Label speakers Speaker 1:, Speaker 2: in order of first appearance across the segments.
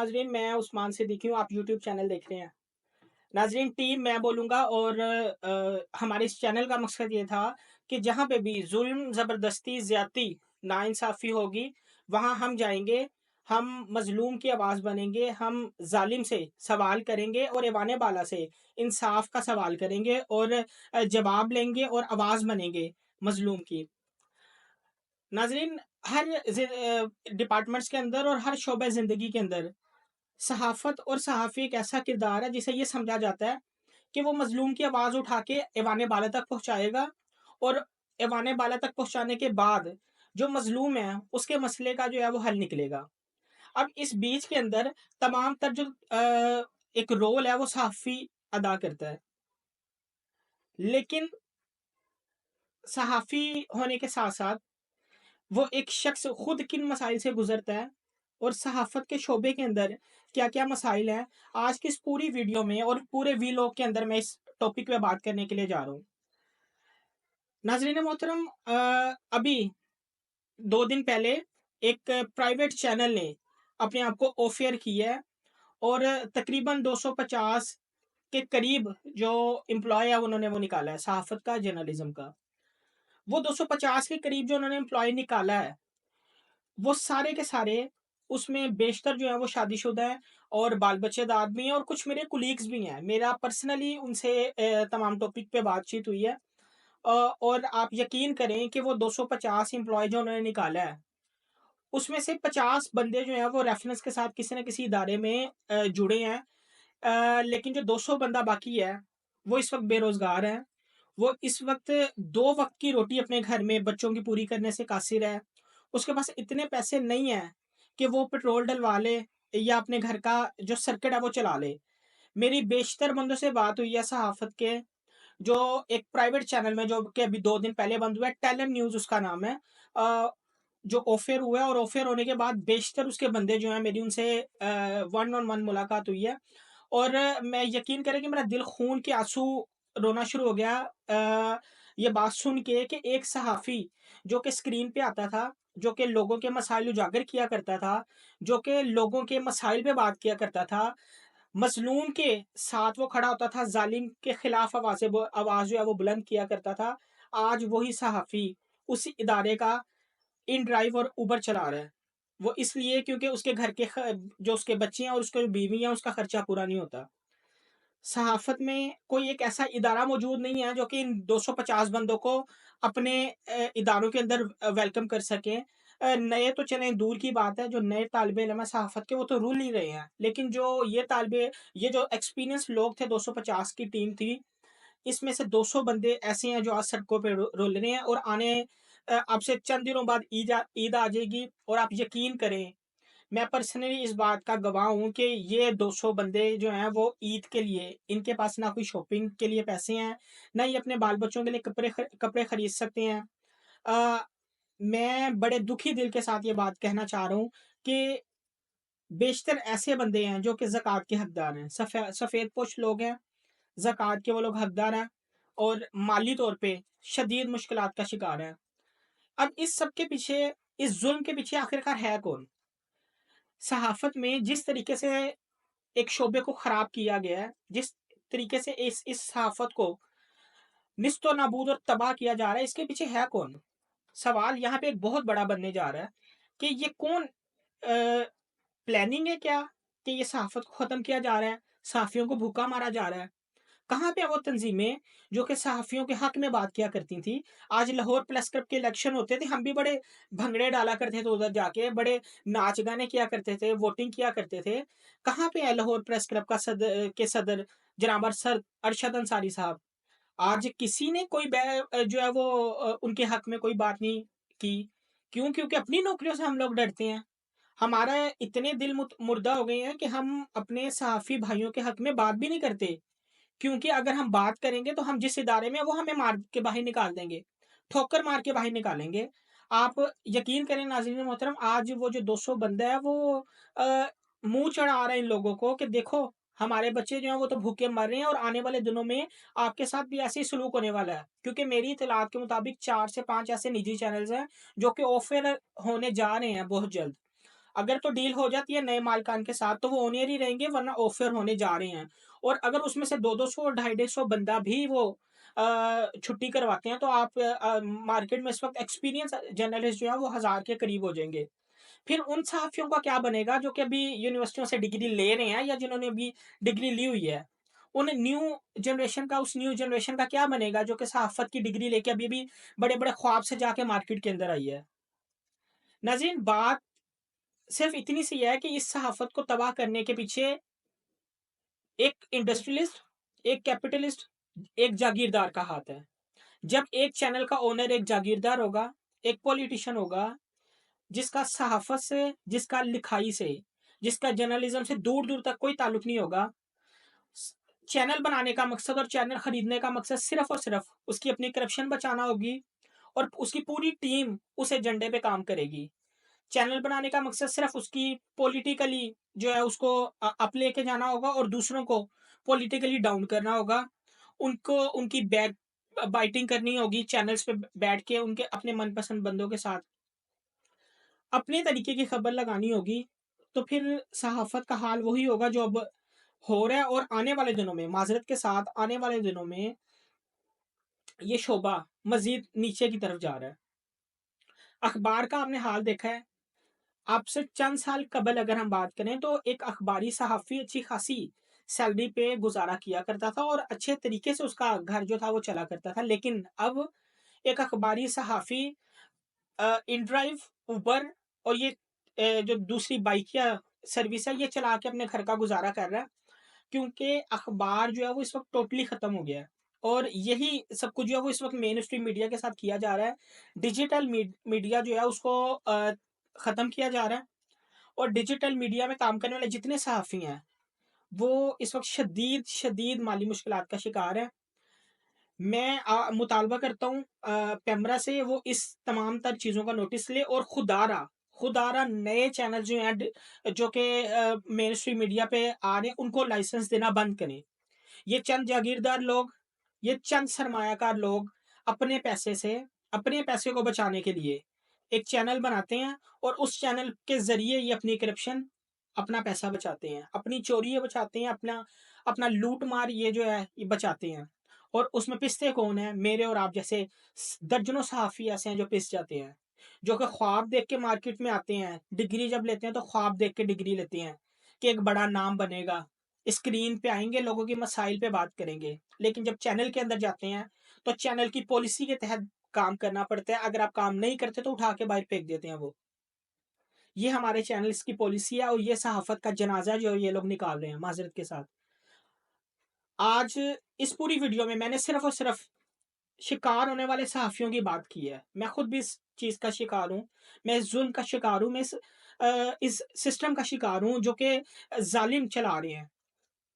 Speaker 1: नाजरीन, मैं उस्मान सिद्दीकी हूँ। आप यूट्यूब चैनल देख रहे हैं। नाजरीन, टीम मैं बोलूँगा और हमारे इस चैनल का मकसद ये था कि जहाँ पे भी जुल्म, ज़बरदस्ती, ज़्यादती, नाइंसाफ़ी होगी, वहाँ हम जाएँगे, हम मज़लूम की आवाज़ बनेंगे, हम ज़ालिम से सवाल करेंगे और ऐवान बाला से इंसाफ़ का सवाल करेंगे और जवाब लेंगे और आवाज़ बनेंगे मज़लूम की। नाज़रीन, हर डिपार्टमेंट्स के अंदर और हर शोबे ज़िंदगी के अंदर सहाफ़त और सहाफ़ी एक ऐसा किरदार है जिसे ये समझा जाता है कि वो मज़लूम की आवाज़ उठा के ऐवान बाला तक पहुँचाएगा और ऐवान बाला तक पहुँचाने के बाद जो मज़लूम है, उसके मसले का जो है वो हल निकलेगा। अब इस बीच के अंदर तमाम तर जो एक रोल है वो सहाफ़ी अदा करता है। लेकिन सहाफ़ी होने के साथ-साथ वो एक शख्स खुद किन मसाइल से गुज़रता है और सहाफ़त के शोबे के अंदर क्या-क्या मसाइल हैं, आज की इस पूरी वीडियो में और पूरे वीलॉग के अंदर मैं इस टॉपिक पे बात करने के लिए जा रहा हूँ। नाज़रीन मोहतरम, अभी 2 दिन पहले एक प्राइवेट चैनल ने अपने आप को ऑफ एयर किया है और तकरीबन 250 के करीब जो एम्प्लॉयी है उन्होंने वो निकाला है सहाफ़त का, जर्नलिज़्म का। वो 250 के करीब जो उन्होंने एम्प्लॉयी निकाला है, वो सारे के सारे उसमें बेशतर जो है वो शादीशुदा हैं और बाल-बच्चेदार भी हैं और कुछ मेरे कोलीग्स भी हैं। मेरा पर्सनली उनसे तमाम टॉपिक पे बातचीत हुई है। और आप यकीन करें कि वो 250 एम्प्लॉयी जो उन्होंने निकाला है, उसमें से 50 बंदे जो हैं वो रेफ़रेंस के साथ किसी न किसी इदारे में जुड़े हैं। लेकिन जो 200 बंदा बाकी है, वो इस वक़्त बेरोज़गार हैं। वो इस वक़्त 2 वक़्त की रोटी अपने घर में बच्चों की पूरी करने से कासिर है। उसके पास इतने पैसे नहीं हैं कि वो पेट्रोल डलवा ले या अपने घर का जो सर्किट है वो चला ले। मेरी बेशतर बंदों से बात हुई है सहाफ़त के, जो एक प्राइवेट चैनल में जो कि अभी 2 दिन पहले बंद हुआ है, टैलेंट न्यूज़ उसका नाम है। अ, जो ऑफ एयर हुआ है और ऑफ एयर होने के बाद बेशतर उसके बंदे जो हैं मेरी उनसे वन ऑन वन मुलाकात हुई है और मैं यकीन करें कि मेरा दिल खून के आँसू रोना शुरू हो गया ये बात सुन के कि एक सहाफ़ी जो कि स्क्रीन पे आता था, जो कि लोगों के मसाइल उजागर किया करता था, जो कि लोगों के मसाइल पे बात किया करता था, मज़लूम के साथ वो खड़ा होता था, ज़ालिम के खिलाफ आवाज़ जो है वो बुलंद किया करता था। आज वही सहाफ़ी उसी इदारे का इन ड्राइव और उबर चला रहा है। वो इसलिए क्योंकि उसके घर के जो उसके बच्चे हैं और उसकी जो बीवी है, उसका खर्चा पूरा नहीं होता। सहाफ़त में कोई एक ऐसा इदारा मौजूद नहीं है जो कि इन 250 बंदों को अपने इदारों के अंदर वेलकम कर सके। नए तो चलें दूर की बात है, जो नए तालिबे इल्म हैं सहाफ़त के वो तो रुल ही रहे हैं। लेकिन जो ये जो एक्सपीरियंस लोग थे 250 की टीम थी, इसमें से 200 बंदे ऐसे हैं जो आज सड़कों पे रुल रहे हैं और अब से चंद दिनों बाद ईद आ जाएगी और आप यकीन करें, मैं पर्सनली इस बात का गवाह हूँ कि ये 200 बंदे जो हैं वो ईद के लिए इनके पास ना कोई शॉपिंग के लिए पैसे हैं, ना ही अपने बाल-बच्चों के लिए कपड़े खरीद सकते हैं। अ, मैं बड़े दुखी दिल के साथ ये बात कहना चाह रहा हूँ कि बेशतर ऐसे बंदे हैं जो कि ज़कात के हकदार हैं। सफ़ेदपोश लोग हैं, ज़कात के वो लोग हकदार हैं और माली तौर पे शदीद मुश्किलात का शिकार हैं। अब इस सब के पीछे, इस ज़ुल्म के पीछे आखिरकार है कौन? सहाफ़त में जिस तरीके से एक शोबे को ख़राब किया गया है, जिस तरीके से इस सहाफ़त को निस्तो-नाबूद और तबाह किया जा रहा है, इसके पीछे है कौन? सवाल यहाँ पे एक बहुत बड़ा बनने जा रहा है कि ये कौन प्लानिंग है क्या कि ये सहाफ़त को ख़त्म किया जा रहा है? सहाफ़ियों को भूखा मारा जा रहा है? कहाँ पे है वो तंज़ीमें जो कि सहाफ़ियों के हक़ में बात किया करती थीं? आज लाहौर प्रेस क्लब के इलेक्शन होते थे, हम भी बड़े भंगड़े डाला करते थे उधर जाके, बड़े नाच-गाने किया करते थे, वोटिंग किया करते थे। कहाँ पे है लाहौर प्रेस क्लब का सदर जनाब अरशद अंसारी साहब? आज किसी ने कोई जो है वो उनके हक़ में कोई बात नहीं की। क्यों? क्योंकि अपनी नौकरियों से हम लोग डरते हैं। हमारा इतने दिल मुर्दा हो गए हैं कि हम अपने सहाफ़ी भाइयों के हक़ में बात भी नहीं करते। क्योंकि अगर हम बात करेंगे तो हम जिस इदारे में हैं वो हमें मार के बाहर निकाल देंगे, ठोकर मार के बाहर निकालेंगे। आप यकीन करें नाज़रीन मोहतरम, आज वो जो 200 बंदा है वो अ, मुँह चढ़ा रहे हैं इन लोगों को कि देखो हमारे बच्चे जो हैं वो तो भूखे मर रहे हैं और आने वाले दिनों में आपके साथ भी ऐसे ही सलूक होने वाला है। क्योंकि मेरी इत्तलात के मुताबिक 4 से 5 ऐसे निजी चैनल्स हैं जो कि ऑफ एयर होने जा रहे हैं बहुत जल्द। अगर तो डील हो जाती है नए मालिकान के साथ तो वो ओनर ही रहेंगे, वरना ऑफर होने जा रहे हैं। और अगर उसमें से 200-200 250 बंदा भी वो छुट्टी करवाते हैं तो आप मार्केट में इस वक्त एक्सपीरियंस जर्नलिस्ट जो है वो 1000 के करीब हो जाएंगे। फिर उन सहाफ़ियों का क्या बनेगा जो कि अभी यूनिवर्सिटियों से डिग्री ले रहे हैं या जिन्होंने अभी डिग्री ली हुई है? उन न्यू जनरेशन का क्या बनेगा जो कि सहाफ़त की डिग्री लेके अभी-अभी बड़े-बड़े ख्वाब से जाके मार्केट के अंदर आई है? नाज़रीन, बात सिर्फ़ इतनी सी है कि इस सहाफ़त को तबाह करने के पीछे एक इंडस्ट्रियलिस्ट, एक कैपिटलिस्ट, एक जागीरदार का हाथ है। जब एक चैनल का ओनर एक जागीरदार होगा, एक पॉलिटिशियन होगा, जिसका सहाफ़त से, जिसका लिखाई से, जिसका जर्नलिज़्म से दूर-दूर तक कोई ताल्लुक नहीं होगा। स चैनल बनाने का मकसद और चैनल खरीदने का मकसद सिर्फ़ और सिर्फ़ उसकी अपनी करप्शन बचाना होगी और उसकी पूरी टीम उस एजेंडे पे काम करेगी। चैनल बनाने का मकसद सिर्फ़ उसकी पॉलिटिकली जो है उसको अप लेके जाना होगा और दूसरों को पॉलिटिकली डाउन करना होगा। उनको उनकी बैक बाइटिंग करनी होगी चैनल्स पे बैठ के उनके अपने मनपसंद बंदों के साथ। अपने तरीके की खबर लगानी होगी, तो फिर सहाफ़त का हाल वही होगा जो अब हो रहा है और आने वाले दिनों में माज़रत के साथ आने वाले दिनों में ये शोबा मज़ीद नीचे की तरफ जा रहा है। अखबार का आपने हाल देखा है, अब से चंद साल कबल अगर हम बात करें तो एक अखबारी सहाफ़ी अच्छी खासी सैलरी पे गुज़ारा किया करता था और अच्छे तरीके से उसका घर जो था वो चला करता था। लेकिन अब एक अखबारी सहाफ़ी इनड्राइव, उबर और ये जो दूसरी बाइकिया सर्विस है, ये चला के अपने घर का गुज़ारा कर रहा है, क्योंकि अखबार जो है वो इस वक़्त टोटली ख़त्म हो गया है। और यही सब कुछ जो है वो इस वक़्त मेन स्ट्रीम मीडिया के साथ किया जा रहा है। डिजिटल मीडिया जो है उसको ख़त्म किया जा रहा है और डिजिटल मीडिया में काम करने वाले जितने सहाफ़ी हैं, वो इस वक़्त शदीद माली मुश्किलात का शिकार हैं। मैं मुतालबा करता हूँ पेमरा से वो इस तमाम तर चीज़ों का नोटिस ले और खुदारा नए चैनल जो हैं जो कि मेन स्ट्रीम मीडिया पे आ रहे हैं, उनको लाइसेंस देना बंद करें। ये चंद जागीरदार लोग, ये चंद सरमायाकार लोग अपने पैसे से, अपने पैसे को बचाने के लिए एक चैनल बनाते हैं और उस चैनल के ज़रिए ये अपनी करप्शन, अपना पैसा बचाते हैं, अपनी चोरी ये बचाते हैं, अपना अपना लूट-मार ये जो है, ये बचाते हैं। और उसमें पिसते कौन हैं? मेरे और आप जैसे दर्जनों सहाफ़ी ऐसे हैं जो पिस जाते हैं, जो कि ख्वाब देख के मार्केट में आते हैं। डिग्री जब लेते हैं तो ख्वाब देख के डिग्री लेते हैं कि एक बड़ा नाम बनेगा। स्क्रीन पे आएँगे, लोगों के मसाइल पे बात करेंगे। लेकिन जब चैनल के अंदर जाते हैं, तो चैनल की पॉलिसी के तहत काम करना पड़ता है। अगर आप काम नहीं करते तो उठा के बाहर फेंक देते हैं वो। ये हमारे चैनल्स की पॉलिसी है और ये सहाफ़त का जनाज़ा जो ये लोग निकाल रहे हैं माज़रत के साथ। आज इस पूरी वीडियो में मैंने सिर्फ़ और सिर्फ़ शिकार होने वाले सहाफ़ियों की बात की है। मैं खुद भी इस चीज़ का शिकार हूँ। मैं इस ज़ुल्म का शिकार हूँ। मैं इस सिस्टम का शिकार हूँ जो कि ज़ालिम चला रहे हैं।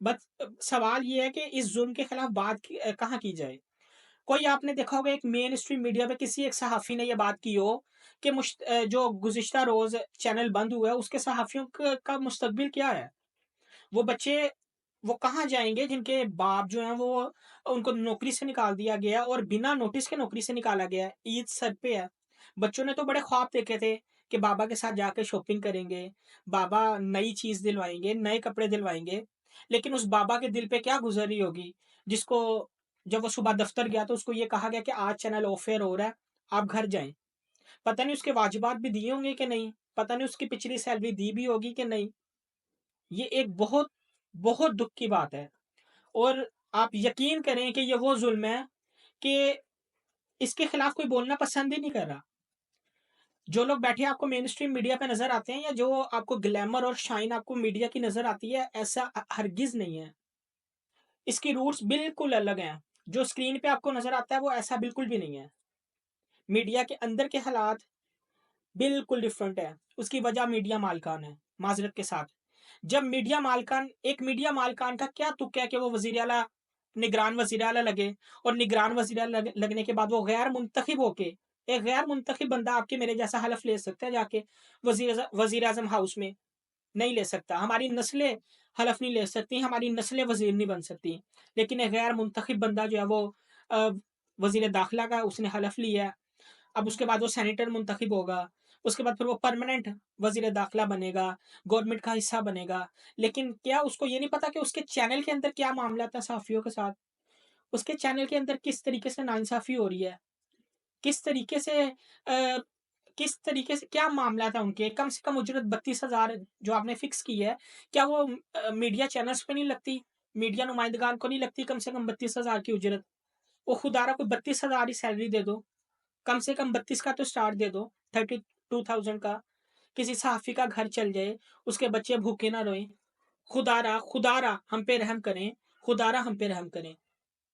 Speaker 1: बस सवाल ये है कि इस ज़ुल्म के खिलाफ बात कहाँ की जाए? कोई आपने देखा होगा एक मेन स्ट्रीम मीडिया पे किसी एक सहाफ़ी ने ये बात की हो कि जो गुज़िश्ता रोज़ चैनल बंद हुआ है उसके सहाफ़ियों क का मुस्तकबिल क्या है? वो बच्चे वो कहाँ जाएँगे जिनके बाप जो हैं वो उनको नौकरी से निकाल दिया गया और बिना नोटिस के नौकरी से निकाला गया है। ईद सर पे है। बच्चों ने तो बड़े ख्वाब देखे थे कि बाबा के साथ जाके शॉपिंग करेंगे, बाबा नई चीज़ दिलवाएँगे, नए कपड़े दिलवाएँगे। लेकिन उस बाबा के दिल पे क्या गुज़र रही होगी, जिसको जब वो सुबह दफ्तर गया तो उसको ये कहा गया कि आज चैनल ऑफ एयर हो रहा है, आप घर जाएँ। पता नहीं उसके वाजिबात भी दिए होंगे कि नहीं, पता नहीं उसकी पिछली सैलरी दी भी होगी कि नहीं। ये एक बहुत, बहुत दुःख की बात है और आप यकीन करें कि ये वो ज़ुल्म है कि इसके खिलाफ कोई बोलना पसंद ही नहीं कर रहा। जो लोग बैठे आपको मेन स्ट्रीम मीडिया पे नज़र आते हैं या जो आपको ग्लैमर और शाइन आपको मीडिया की नज़र आती है, ऐसा हरगिज़ नहीं है। इसकी रूट्स बिल्कुल अलग हैं। जो स्क्रीन पे आपको नज़र आता है, वो ऐसा बिल्कुल भी नहीं है। मीडिया के अंदर के हालात बिल्कुल डिफरेंट है। उसकी वजह मीडिया मालिकान है, माज़रत के साथ। जब मीडिया मालिकान एक मीडिया मालिकान का क्या तुक है कि वो वज़ीर आला निगरान वज़ीर आला लगे और निगरान वज़ीर आला लगने के बाद वो गैर मुंतखब होके एक गैर मुंतखब बंदा आपके मेरे जैसा हलफ़ ले सकता है जाके वज़ीर-ए-आज़म हाउस में? नहीं ले सकता। हमारी नस्लें हलफ़ नहीं ले सकती, हमारी नस्लें वज़ीर नहीं बन सकती। लेकिन एक गैर मुंतखब बंदा जो है वो अ, वज़ीर दाखिला का उसने हलफ़ लिया है। अब उसके बाद वो सेनेटर मुंतखब होगा, उसके बाद फिर वो परमानेंट वज़ीर दाखिला बनेगा, गवर्नमेंट का हिस्सा बनेगा। लेकिन क्या उसको ये नहीं पता कि उसके चैनल के अंदर क्या मामला था सहाफ़ियों के साथ? उसके चैनल के अंदर किस तरीके से नाइंसाफ़ी हो रही है? किस तरीके से किस तरीके से क्या मामला था उनके? कम से कम उजरत 32,000 जो आपने फ़िक्स की है, क्या वो मीडिया चैनल्स पे नहीं लगती? मीडिया नुमाइंदगान को नहीं लगती कम से कम 32,000 की उजरत? वो खुदारा कोई 32,000 ही सैलरी दे दो। कम से कम 32 का तो स्टार्ट दे दो, 32,000 का। किसी सहाफ़ी का घर चल जाए, उसके बच्चे भूखे ना रोएँ। खुदारा खुदारा हम पे रहम करें, खुदारा हम पे रहम करें।